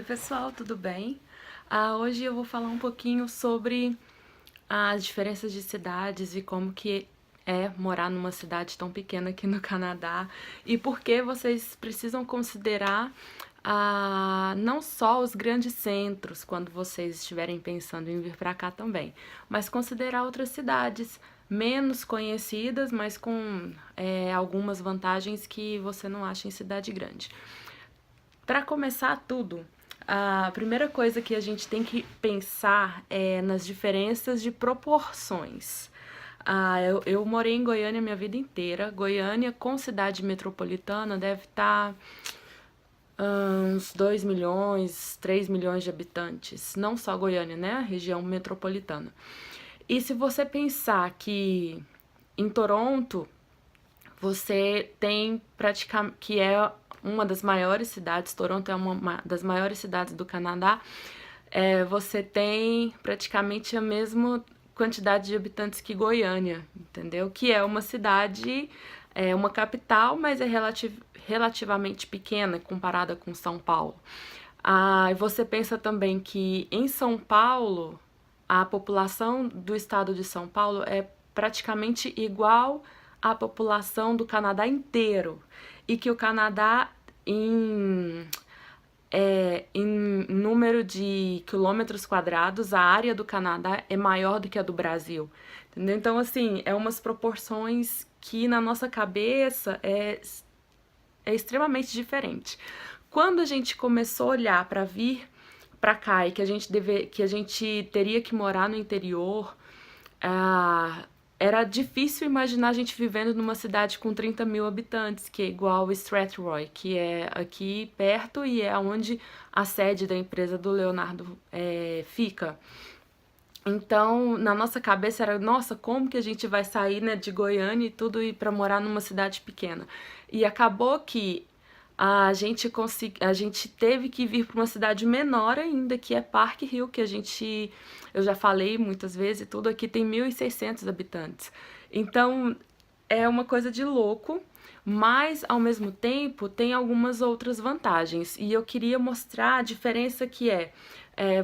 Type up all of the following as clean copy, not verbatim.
Oi pessoal, tudo bem? Hoje eu vou falar um pouquinho sobre as diferenças de cidades e como que é morar numa cidade tão pequena aqui no Canadá e por que vocês precisam considerar não só os grandes centros quando vocês estiverem pensando em vir para cá também, mas considerar outras cidades menos conhecidas, mas com algumas vantagens que você não acha em cidade grande. Para começar tudo, a primeira coisa que a gente tem que pensar é nas diferenças de proporções. Eu morei em Goiânia minha vida inteira. Goiânia, com cidade metropolitana, deve estar uns 2 milhões, 3 milhões de habitantes. Não só Goiânia, né? A região metropolitana. E se você pensar que em Toronto você tem praticamente, que é uma das maiores cidades, Toronto é uma das maiores cidades do Canadá, você tem praticamente a mesma quantidade de habitantes que Goiânia, entendeu? Que é uma cidade, uma capital, mas é relativamente pequena comparada com São Paulo. E você pensa também que em São Paulo, a população do estado de São Paulo é praticamente igual à população do Canadá inteiro. E que o Canadá, em número de quilômetros quadrados, a área do Canadá é maior do que a do Brasil. Entendeu? Então, assim, é umas proporções que na nossa cabeça é extremamente diferente. Quando a gente começou a olhar para vir para cá e que a gente teria que morar no interior, era difícil imaginar a gente vivendo numa cidade com 30 mil habitantes, que é igual Strathroy, que é aqui perto e é onde a sede da empresa do Leonardo fica. Então, na nossa cabeça era, nossa, como que a gente vai sair, né, de Goiânia e tudo e para morar numa cidade pequena? E acabou que a gente teve que vir para uma cidade menor ainda, que é Park Hill, que eu já falei muitas vezes, tudo aqui tem 1.600 habitantes. Então, é uma coisa de louco, mas ao mesmo tempo tem algumas outras vantagens. E eu queria mostrar a diferença que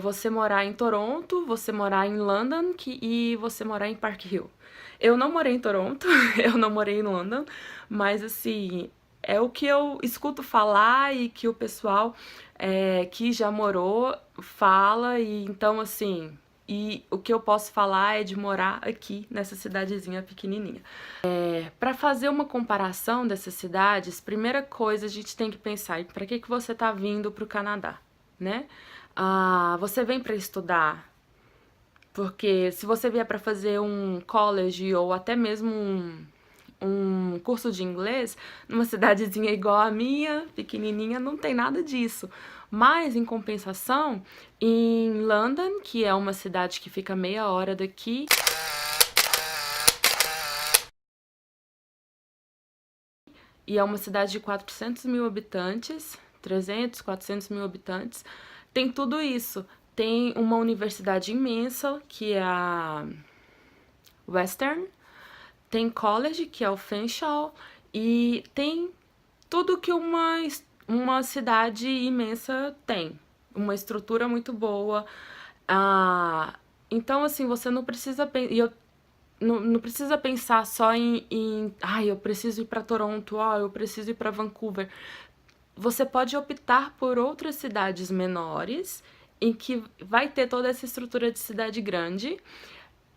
você morar em Toronto, você morar em London e você morar em Park Hill. Eu não morei em Toronto, eu não morei em London, mas assim, é o que eu escuto falar e que o pessoal que já morou fala, e então assim, e o que eu posso falar é de morar aqui nessa cidadezinha pequenininha. Para fazer uma comparação dessas cidades, primeira coisa a gente tem que pensar, para que você está vindo para o Canadá, né? Você vem para estudar, porque se você vier para fazer um college ou até mesmo um curso de inglês, numa cidadezinha igual a minha, pequenininha, não tem nada disso. Mas, em compensação, em London, que é uma cidade que fica meia hora daqui, e é uma cidade de 400 mil habitantes, 300, 400 mil habitantes, tem tudo isso. Tem uma universidade imensa, que é a Western, tem college, que é o Fanshawe, e tem tudo que uma cidade imensa tem. Uma estrutura muito boa. Então, assim, você não precisa... não precisa pensar só eu preciso ir para Toronto, eu preciso ir para Vancouver. Você pode optar por outras cidades menores, em que vai ter toda essa estrutura de cidade grande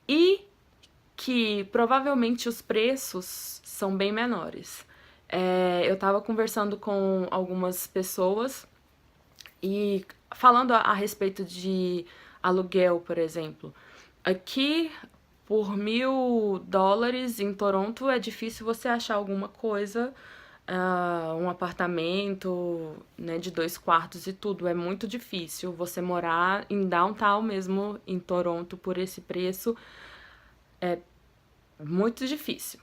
e que provavelmente os preços são bem menores. Eu estava conversando com algumas pessoas e falando a respeito de aluguel, por exemplo. Aqui, por $1.000 em Toronto, é difícil você achar alguma coisa, um apartamento, né, de 2 quartos e tudo. É muito difícil você morar em downtown mesmo, em Toronto, por esse preço. É muito difícil.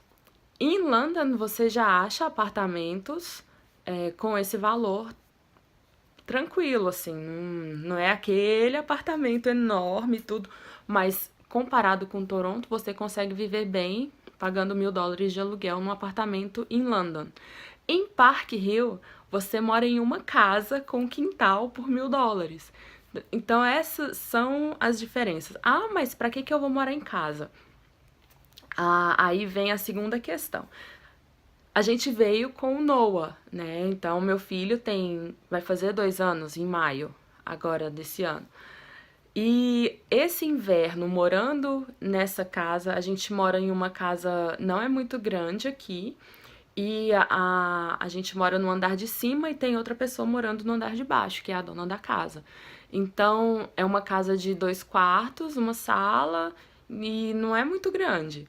Em London, você já acha apartamentos com esse valor tranquilo, assim, não é aquele apartamento enorme e tudo, mas comparado com Toronto, você consegue viver bem pagando $1.000 de aluguel num apartamento em London. Em Park Hill, você mora em uma casa com quintal por $1.000. Então essas são as diferenças. Ah, mas para que eu vou morar em casa? Aí vem a segunda questão. A gente veio com o Noah, né? Então meu filho vai fazer 2 anos em maio, agora desse ano. E esse inverno, morando nessa casa, a gente mora em uma casa, não é muito grande aqui, e a gente mora no andar de cima e tem outra pessoa morando no andar de baixo, que é a dona da casa. Então, é uma casa de 2 quartos, uma sala, e não é muito grande.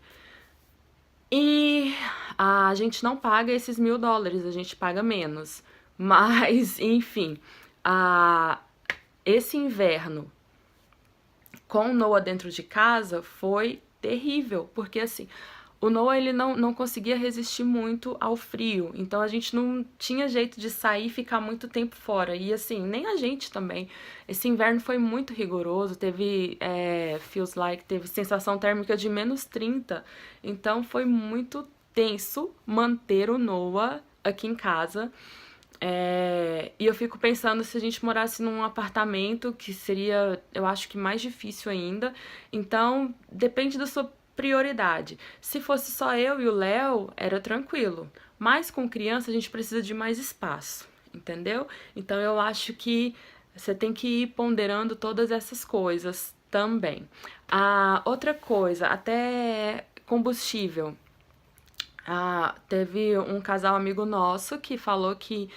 E a gente não paga esses $1.000, a gente paga menos. Mas, enfim, esse inverno com o Noah dentro de casa foi terrível, porque assim, o Noah ele não conseguia resistir muito ao frio, então a gente não tinha jeito de sair e ficar muito tempo fora, e assim, nem a gente também. Esse inverno foi muito rigoroso, teve teve sensação térmica de -30, então foi muito tenso manter o Noah aqui em casa. E eu fico pensando se a gente morasse num apartamento, que seria, eu acho que mais difícil ainda. Então, depende da sua prioridade. Se fosse só eu e o Léo, era tranquilo. Mas com criança, a gente precisa de mais espaço, entendeu? Então, eu acho que você tem que ir ponderando todas essas coisas também. Outra coisa, até combustível. Teve um casal amigo nosso que falou que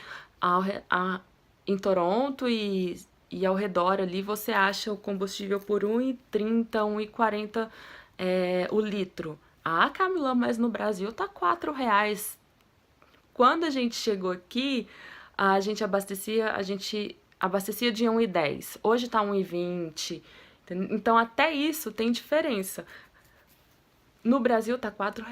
em Toronto e ao redor ali você acha o combustível por 1,30, 1,40 o litro. Camila, mas no Brasil tá R$ 4. Quando a gente chegou aqui, a gente abastecia de 1,10. Hoje tá 1,20. Então até isso tem diferença. No Brasil tá R$ 4,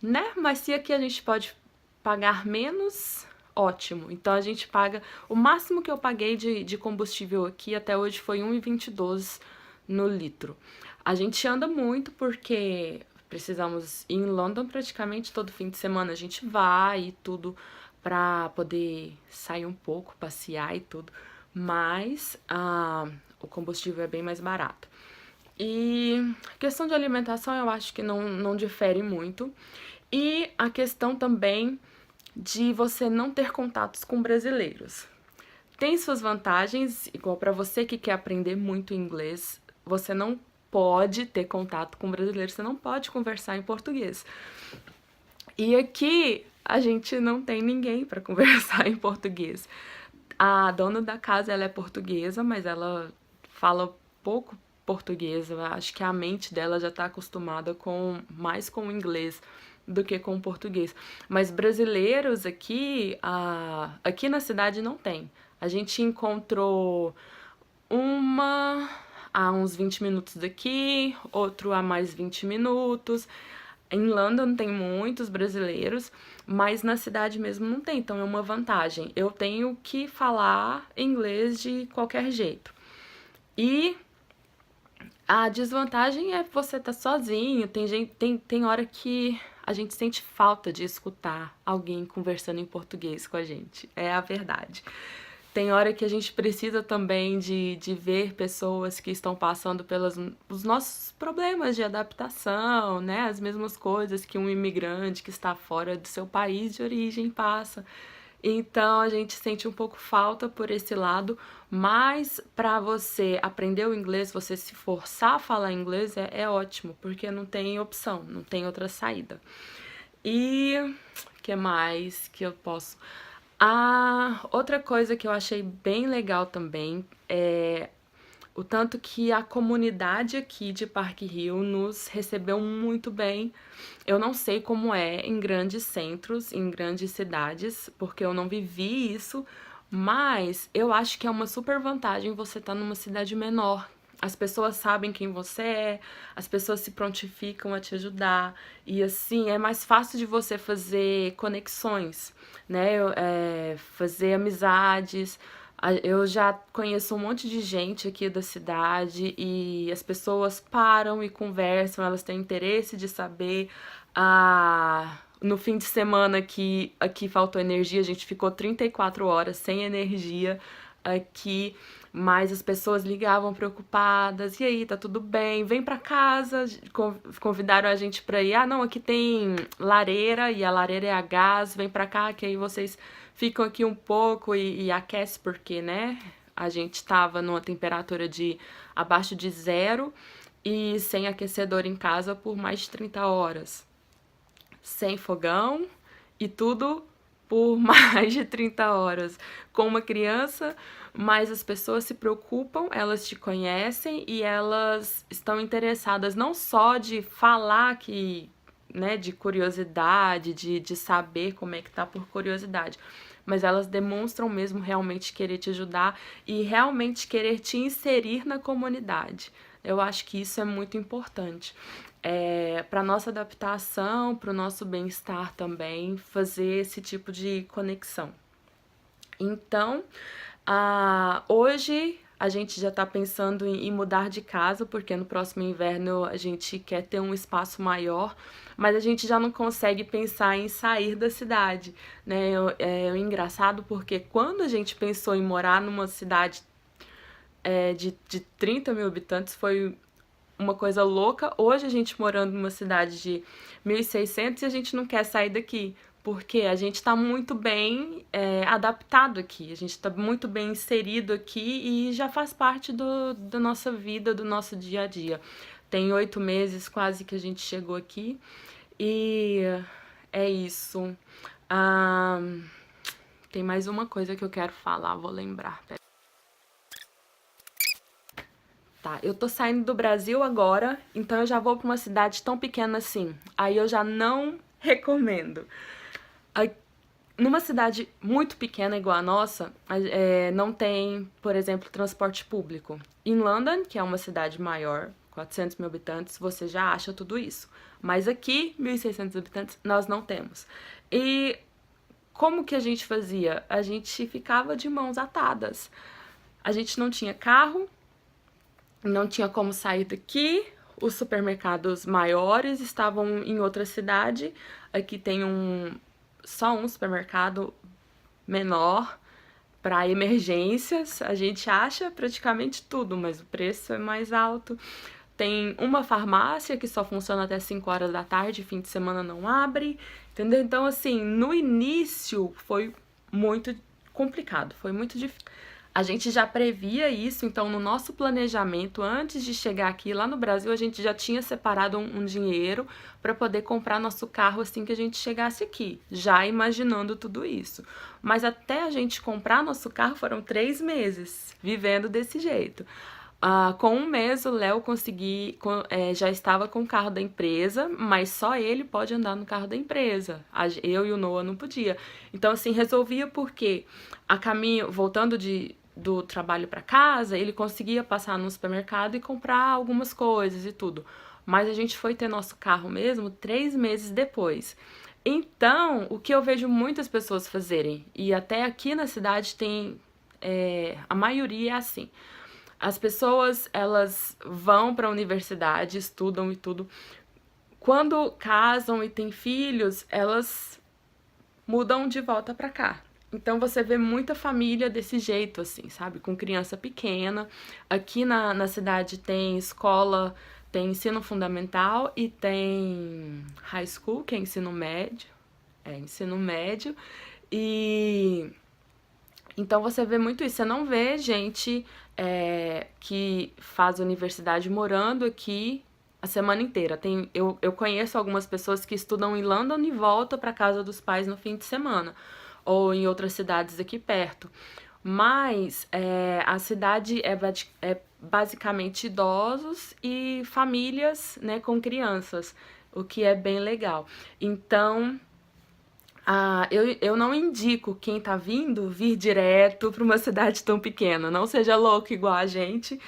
né? Mas se aqui a gente pode pagar menos, ótimo. Então a gente paga... O máximo que eu paguei de combustível aqui até hoje foi 1,22 no litro. A gente anda muito porque precisamos ir em London praticamente todo fim de semana. A gente vai e tudo pra poder sair um pouco, passear e tudo. Mas o combustível é bem mais barato. E questão de alimentação eu acho que não difere muito. E a questão também de você não ter contatos com brasileiros. Tem suas vantagens, igual para você que quer aprender muito inglês, você não pode ter contato com brasileiros, você não pode conversar em português. E aqui a gente não tem ninguém para conversar em português. A dona da casa, ela é portuguesa, mas ela fala pouco português. Eu acho que a mente dela já tá acostumada mais com o inglês do que com o português. Mas brasileiros aqui, aqui na cidade não tem. A gente encontrou uma a uns 20 minutos daqui, outro a mais 20 minutos. Em London tem muitos brasileiros, mas na cidade mesmo não tem, então é uma vantagem. Eu tenho que falar inglês de qualquer jeito. E a desvantagem é você estar sozinho, tem hora que a gente sente falta de escutar alguém conversando em português com a gente, é a verdade. Tem hora que a gente precisa também de ver pessoas que estão passando os nossos problemas de adaptação, né? As mesmas coisas que um imigrante que está fora do seu país de origem passa. Então a gente sente um pouco falta por esse lado, mas para você aprender o inglês, você se forçar a falar inglês é ótimo, porque não tem opção, não tem outra saída. E o que mais que eu posso... outra coisa que eu achei bem legal também é o tanto que a comunidade aqui de Park Hill nos recebeu muito bem. Eu não sei como é em grandes centros, em grandes cidades, porque eu não vivi isso, mas eu acho que é uma super vantagem você estar numa cidade menor. As pessoas sabem quem você é, as pessoas se prontificam a te ajudar, e assim, é mais fácil de você fazer conexões, né? Fazer amizades, Eu já conheço um monte de gente aqui da cidade e as pessoas param e conversam, elas têm interesse de saber. No fim de semana aqui faltou energia, a gente ficou 34 horas sem energia aqui, mas as pessoas ligavam preocupadas. E aí, tá tudo bem? Vem pra casa. Convidaram a gente pra ir. Ah, não, aqui tem lareira e a lareira é a gás. Vem pra cá que aí vocês ficam aqui um pouco e aquece porque, né? A gente tava numa temperatura de abaixo de zero e sem aquecedor em casa por mais de 30 horas. Sem fogão e tudo por mais de 30 horas com uma criança, mas as pessoas se preocupam, elas te conhecem e elas estão interessadas não só de falar que, né, de curiosidade, de saber como é que tá por curiosidade, mas elas demonstram mesmo realmente querer te ajudar e realmente querer te inserir na comunidade. Eu acho que isso é muito importante. Para nossa adaptação, para o nosso bem-estar também, fazer esse tipo de conexão. Então, hoje a gente já está pensando em mudar de casa, porque no próximo inverno a gente quer ter um espaço maior, mas a gente já não consegue pensar em sair da cidade, né? É engraçado porque quando a gente pensou em morar numa cidade de 30 mil habitantes, foi uma coisa louca. Hoje a gente morando numa cidade de 1.600 e a gente não quer sair daqui, porque a gente está muito bem adaptado aqui, a gente está muito bem inserido aqui e já faz parte da nossa vida, do nosso dia a dia. Tem 8 meses quase que a gente chegou aqui e é isso. Ah, tem mais uma coisa que eu quero falar, vou lembrar. Tá, eu tô saindo do Brasil agora, então eu já vou pra uma cidade tão pequena assim. Aí eu já não recomendo. Numa cidade muito pequena igual a nossa, não tem, por exemplo, transporte público. Em London, que é uma cidade maior, 400 mil habitantes, você já acha tudo isso. Mas aqui, 1.600 habitantes, nós não temos. E como que a gente fazia? A gente ficava de mãos atadas. A gente não tinha carro, não tinha como sair daqui. Os supermercados maiores estavam em outra cidade. Aqui tem só um supermercado menor para emergências. A gente acha praticamente tudo, mas o preço é mais alto. Tem uma farmácia que só funciona até 5 horas da tarde, fim de semana não abre, entendeu? Então, assim, no início foi muito complicado, foi muito difícil. A gente já previa isso, então no nosso planejamento, antes de chegar aqui, lá no Brasil, a gente já tinha separado um dinheiro para poder comprar nosso carro assim que a gente chegasse aqui, já imaginando tudo isso. Mas até a gente comprar nosso carro foram 3 meses, vivendo desse jeito. Com um mês, o Léo já estava com o carro da empresa, mas só ele pode andar no carro da empresa. Eu e o Noah não podia. Então, assim, resolvia porque a caminho, voltando do trabalho para casa, ele conseguia passar no supermercado e comprar algumas coisas e tudo. Mas a gente foi ter nosso carro mesmo 3 meses depois. Então, o que eu vejo muitas pessoas fazerem, e até aqui na cidade tem, a maioria é assim. As pessoas, elas vão para a universidade, estudam e tudo. Quando casam e têm filhos, elas mudam de volta para cá. Então você vê muita família desse jeito, assim, sabe? Com criança pequena. Aqui na cidade tem escola, tem ensino fundamental e tem high school, que é ensino médio. É, ensino médio. E então você vê muito isso. Você não vê gente que faz universidade morando aqui a semana inteira. Eu conheço algumas pessoas que estudam em London e voltam para casa dos pais no fim de semana, ou em outras cidades aqui perto. Mas a cidade é basicamente idosos e famílias, né, com crianças, o que é bem legal. Então, eu não indico quem tá vindo vir direto para uma cidade tão pequena. Não seja louco igual a gente.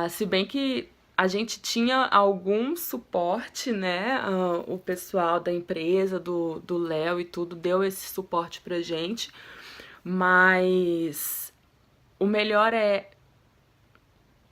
Se bem que a gente tinha algum suporte, né? O pessoal da empresa, do Léo e tudo, deu esse suporte pra gente. Mas o melhor é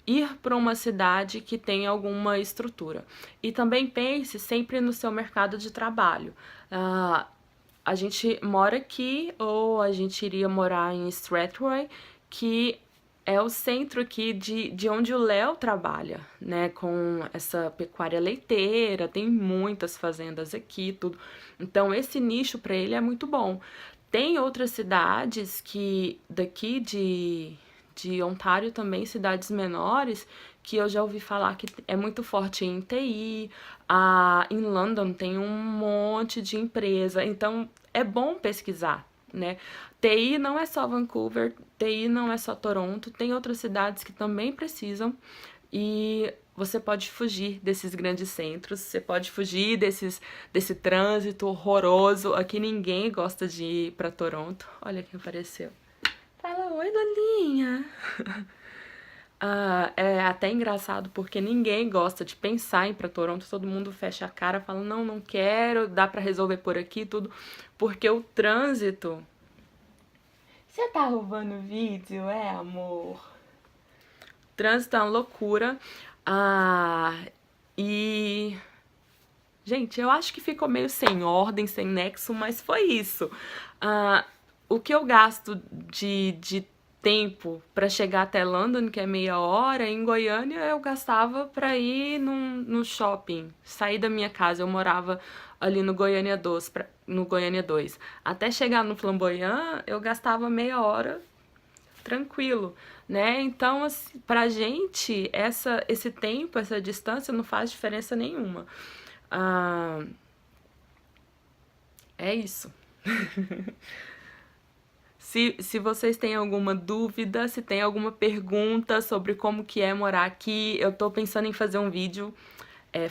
ir para uma cidade que tenha alguma estrutura. E também pense sempre no seu mercado de trabalho. A gente mora aqui, ou a gente iria morar em Strathroy, que é o centro aqui de onde o Léo trabalha, né? Com essa pecuária leiteira, tem muitas fazendas aqui, tudo. Então, esse nicho para ele é muito bom. Tem outras cidades que daqui de Ontário também, cidades menores, que eu já ouvi falar que é muito forte em TI. Em London tem um monte de empresa, então é bom pesquisar, né? TI não é só Vancouver, TI não é só Toronto, tem outras cidades que também precisam, e você pode fugir desses grandes centros, você pode fugir desse trânsito horroroso. Aqui ninguém gosta de ir para Toronto. Olha quem apareceu. Fala, oi, Lolinha. É até engraçado porque ninguém gosta de pensar em ir pra Toronto, todo mundo fecha a cara, fala, não, não quero, dá pra resolver por aqui, tudo, porque o trânsito... Você tá roubando vídeo, amor? O trânsito é uma loucura, e... Gente, eu acho que ficou meio sem ordem, sem nexo, mas foi isso. O que eu gasto de tempo para chegar até London, que é meia hora, em Goiânia eu gastava para ir no shopping, sair da minha casa. Eu morava ali no Goiânia 2, no Goiânia 2. Até chegar no Flamboyant, eu gastava meia hora tranquilo, né? Então, assim, pra gente, esse tempo, essa distância não faz diferença nenhuma. É isso. Se vocês têm alguma dúvida, se tem alguma pergunta sobre como que é morar aqui, eu tô pensando em fazer um vídeo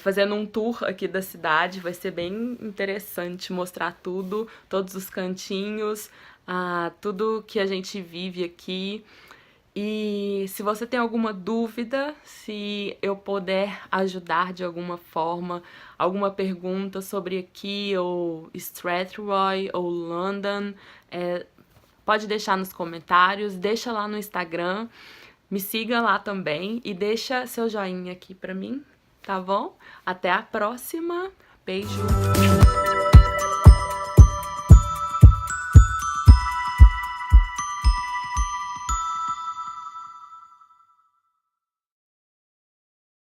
fazendo um tour aqui da cidade. Vai ser bem interessante mostrar tudo, todos os cantinhos, tudo que a gente vive aqui. E se você tem alguma dúvida, se eu puder ajudar de alguma forma, alguma pergunta sobre aqui, ou Strathroy, ou London, pode deixar nos comentários, deixa lá no Instagram, me siga lá também e deixa seu joinha aqui pra mim, tá bom? Até a próxima, beijo!